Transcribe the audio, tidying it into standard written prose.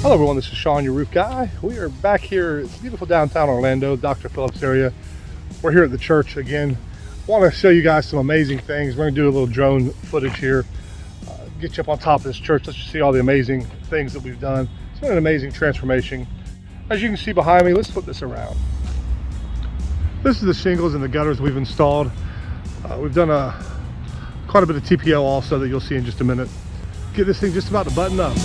Hello everyone, this is Sean, your roof guy. We are back here. It's beautiful downtown Orlando, Dr. Phillips area. We're here at the church again. I want to show you guys some amazing things. We're going to do a little drone footage here. Get you up on top of this church. Let's just see all the amazing things that we've done. It's been an amazing transformation. As you can see behind me, let's flip this around. This is the shingles and the gutters we've installed. We've done quite a bit of TPO also that you'll see in just a minute. Get this thing just about to button up.